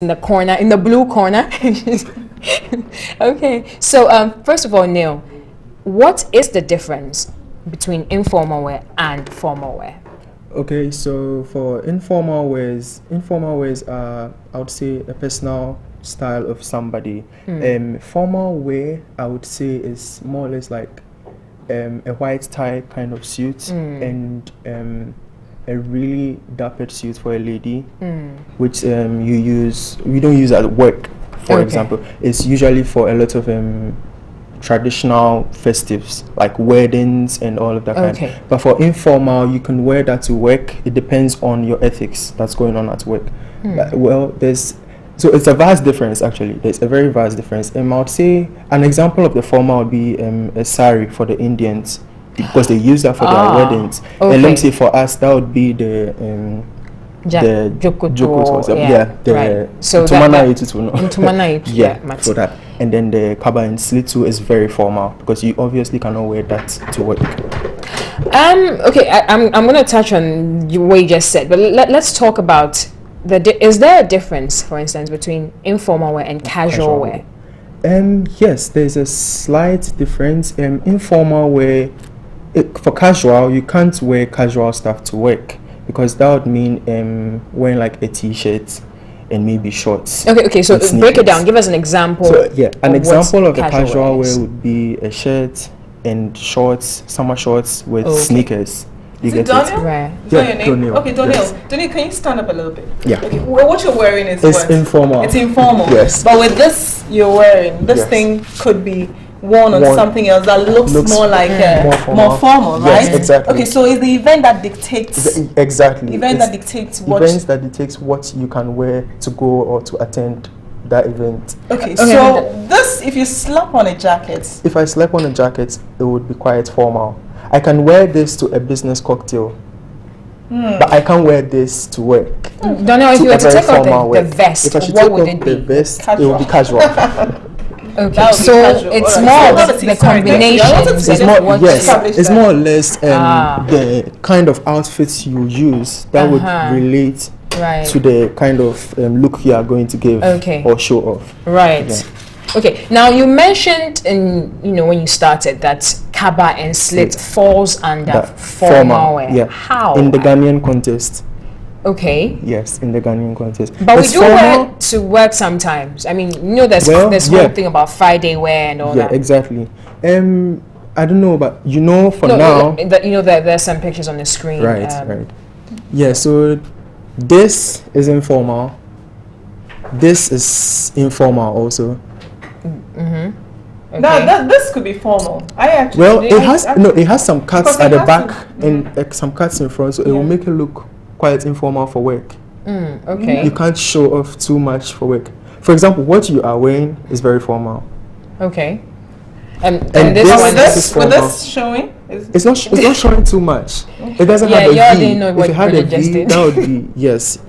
in the corner, in the blue corner. Okay, so first of all, Neil, what is the difference between informal wear and formal wear? Okay, so for informal wears are, I would say, a personal style of somebody. Formal wear, I would say, is more or less like a white tie kind of suit and a really dapper suit for a lady, which we don't use at work, for example. It's usually for a lot of traditional festives like weddings and all of that kind. But for informal, you can wear that to work. It depends on your ethics that's going on at work. Well, so it's a vast difference actually. There's a very vast difference. I would say an example of the formal would be a sari for the Indians, because they use that for their weddings. And let me say for us that would be the Jokoto, so for that. And then the kaba and slitu is very formal because you obviously cannot wear that to work. Okay, I'm going to touch on what you just said, but let's talk about is there a difference, for instance, between informal wear and casual wear? Yes, there's a slight difference. Informal wear, for casual, you can't wear casual stuff to work because that would mean wearing like a t-shirt and maybe shorts. Okay, so break it down. Give us an example. So an example of a casual wear would be a shirt and shorts, summer shorts with sneakers. You get Daniel? it? Right. Yeah, Daniel. Okay, Daniel. Yes. Daniel, can you stand up a little bit? Yeah. Okay, what you're wearing is It's informal. It's informal. Yes. But with this you're wearing, this thing could be worn on something else that looks more like more formal, right? Yes, exactly. Okay, so it's the event that dictates that dictates what you can wear to go or to attend that event. Okay, so this, if you slap on a jacket. If I slap on a jacket, it would be quite formal. I can wear this to a business cocktail, but I can't wear this to work. Daniel, if you were to take off the vest, what would it be? The vest, it would be casual. Okay, so it's more of the combinations. It's more or less the kind of outfits you use that would relate to the kind of look you are going to give or show off. Right. Yeah. Okay. Now you mentioned when you started that kaba and slit falls under formal wear. Yeah. How? In the Ghanaian contest. Okay. Yes, in the Ghanaian contest. But we do wear to work sometimes. I mean, there's whole thing about Friday wear and all that. Yeah, exactly. I don't know, but for now. There's some pictures on the screen. Right. Yeah. So this is informal. This is informal also. Okay. This could be formal. It has some cuts at the back and some cuts in front, so it will make it look quite informal for work. Okay. You can't show off too much for work. For example, what you are wearing is very formal. Okay. And this with this showing? It's not showing too much. It doesn't have a V. If it had a V, that would be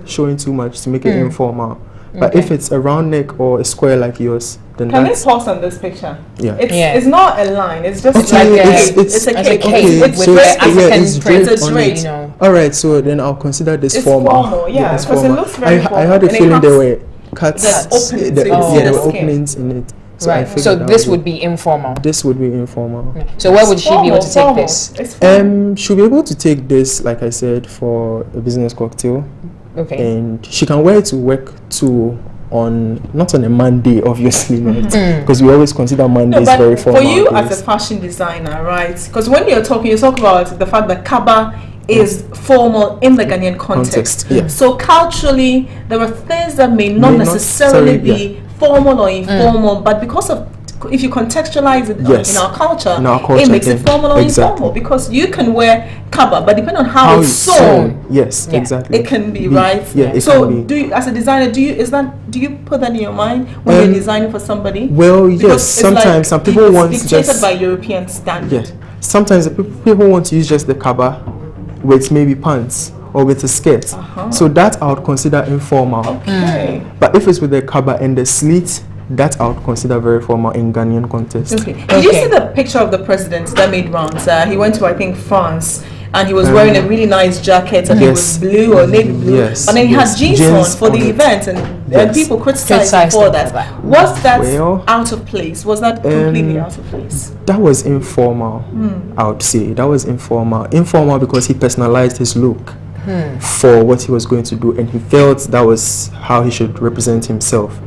showing too much to make it informal. But if it's a round neck or a square like yours, then can we pause on this picture? Yeah. It's not a line. It's just like it's a cape. It's straight. All right. So then I'll consider this formal. Because it looks very formal. I had a feeling there were cuts. There were openings in it. So this would be informal. This would be informal. So where would she be able to take this? She'll be able to take this, like I said, for a business cocktail. Okay. And she can wear it to work too, not on a Monday, obviously, because we always consider Mondays very formal. For you as a fashion designer, right? Because when you talk about the fact that kaba is formal in the Ghanaian context. So culturally, there are things that may not necessarily be formal or informal, but because of if you contextualize it in our culture, it makes it formal or informal, because you can wear kaba, but depending on how it's sewn, exactly, it can be right. So do you, as a designer, do you put that in your mind when you're designing for somebody? Well, yes, sometimes some people want dictated by European standard. Sometimes people want to use just the kaba with maybe pants or with a skirt. So that I would consider informal. But if it's with the kaba and the slit, that I would consider very formal in Ghanaian context. Did you see the picture of the president that made rounds? He went to, I think, France, and he was wearing a really nice jacket, and it was blue or navy blue. Yes, But then he had jeans on for the it. event, and people criticized him for that. Was that out of place? Was that completely out of place? That was informal, I would say. That was informal. Informal because he personalized his look for what he was going to do, and he felt that was how he should represent himself.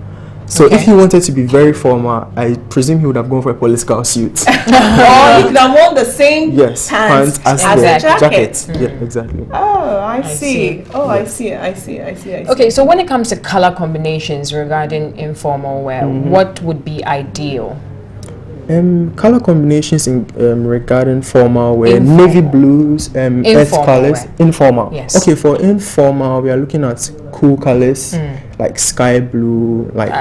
So if he wanted to be very formal, I presume he would have gone for a political suit. Or he could have worn the same pants as the jacket. Yeah, exactly. Oh, I see. Oh, I see. Okay, so when it comes to color combinations regarding informal wear, what would be ideal? Color combinations in regarding formal wear, navy blues, earth colors, informal. Yes. Okay, for informal, we are looking at cool colors like sky blue. Like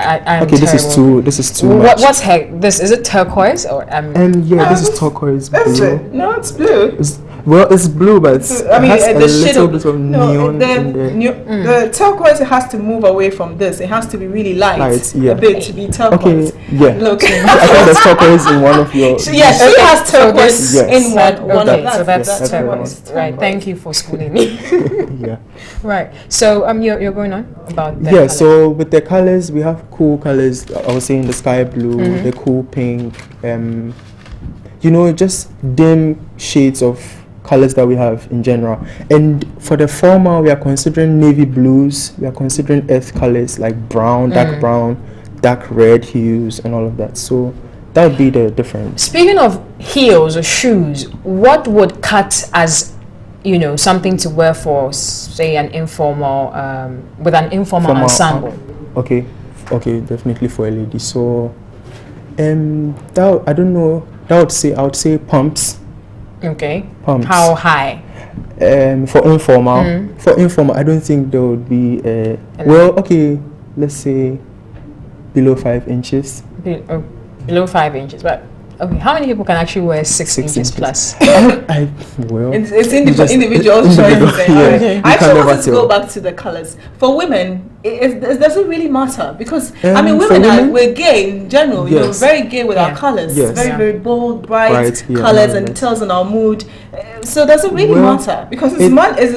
okay, this is too much. What's this? Is it turquoise or this is turquoise blue. No, it's blue. It's blue, but it has a little bit of neon in there. The turquoise has to move away from this. It has to be really light a bit to be turquoise. Okay, yeah. Look, I think there's turquoise in one of your. Yes, she has turquoise in one of that. So that's turquoise. Right. Thank you for schooling me. Yeah. Right. So you're going on about the colors. So with the colors, we have cool colors. I was saying the sky blue, the cool pink. Just dim shades of colors that we have in general. And for the formal, we are considering navy blues, we are considering earth colors like brown, dark red hues and all of that. So that would be the difference. Speaking of heels or shoes, what would cut as something to wear for, say, an informal with an informal ensemble? Okay, definitely for a lady. So that I don't know, I would say pumps. Okay. Pumps. How high? For informal, I don't think there would be let's say below 5 inches. Below 5 inches, but okay. How many people can actually wear 6 inches plus? It's individual choice. Yeah. I actually want to go back to the colors. For women, it doesn't really matter because women we're gay in general. We're very gay with our colors. Yes. Very very bold, bright colors, and it tells on our mood. So does it really matter? Because it's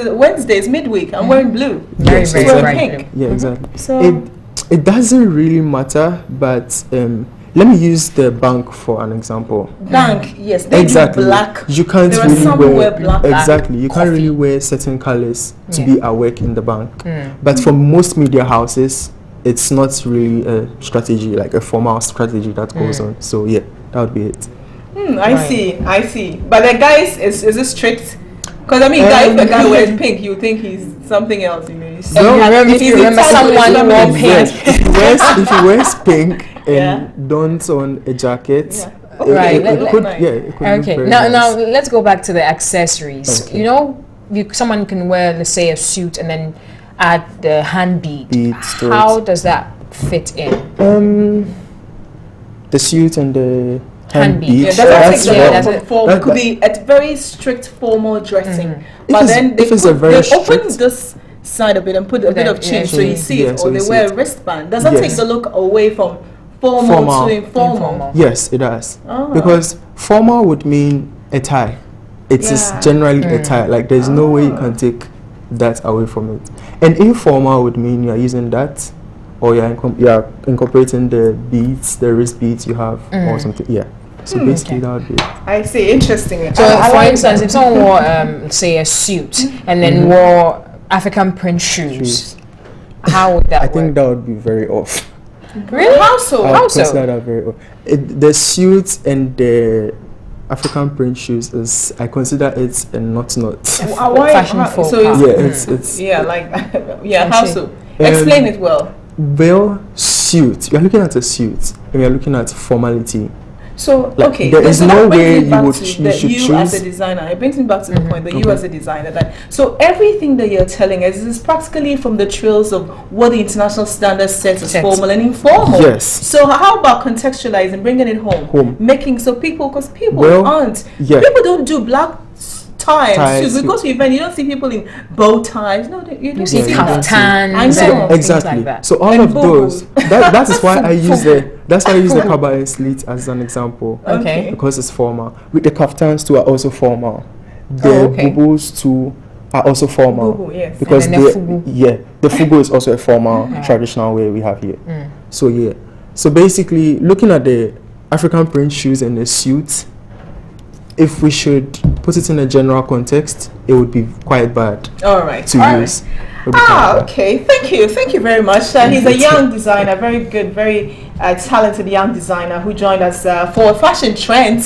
Wednesday, it's midweek. I'm wearing blue. Very bright pink. Yeah, exactly. So it doesn't really matter, but let me use the bank for an example. Bank, yes, they do black. You can't there really are some wear black. Exactly, you can't really wear certain colors to be awake in the bank. But for most media houses, it's not really a strategy, like a formal strategy that goes on. So yeah, that would be it. I see. But the guys, is it strict? Because if a guy wears pink, you think he's something else. If you remember someone who wore pink. If he wears pink and don't on a jacket, it could okay. Now let's go back to the accessories. Okay. Someone can wear, let's say, a suit and then add the hand bead. How does that fit in? The suit and the hand bead. It could be a very strict formal dressing. But then they open this side of it and put a bit of chain so you see it, or they wear a wristband. Does that take the look away from formal to informal? Yes, it does. Because formal would mean a tie. It is generally a tie. Like there's no way you can take that away from it. And informal would mean you are using that, or you are incorporating the beads, the wrist beads you have, or something. Yeah. So basically that would be it. I see. Interesting. So for instance, if someone wore say a suit and then wore African print shoes, how would that work? I think that would be very off. Really? How so? How so? Consider that very off. The suits and the African print shoes I consider it a not. Fashion folk. So it's how so? Explain it well. Well, suit. We are looking at a suit, and we are looking at formality. So there is no way you should choose. As a designer, it brings me back to the point that you as a designer, so everything that you're telling us is practically from the trails of what the international standard sets as formal and informal. Yes. So how about contextualizing, bringing it home. Making so people, because people people don't do black ties. We go to event, you don't see people in bow ties. No, you don't see kaftans. Exactly. Like that. So all of those. That is why I use the kaba and slit as an example. Okay. Because it's formal. With the kaftans too are also formal. The bubus too are also formal. Bubu, yes. Because the fugu. The fugu is also a formal traditional wear we have here. So yeah. So basically, looking at the African print shoes and the suits, if we should put it in a general context, it would be quite bad to use. Okay. Thank you very much. He's a young designer, very good, very talented young designer who joined us for fashion trends.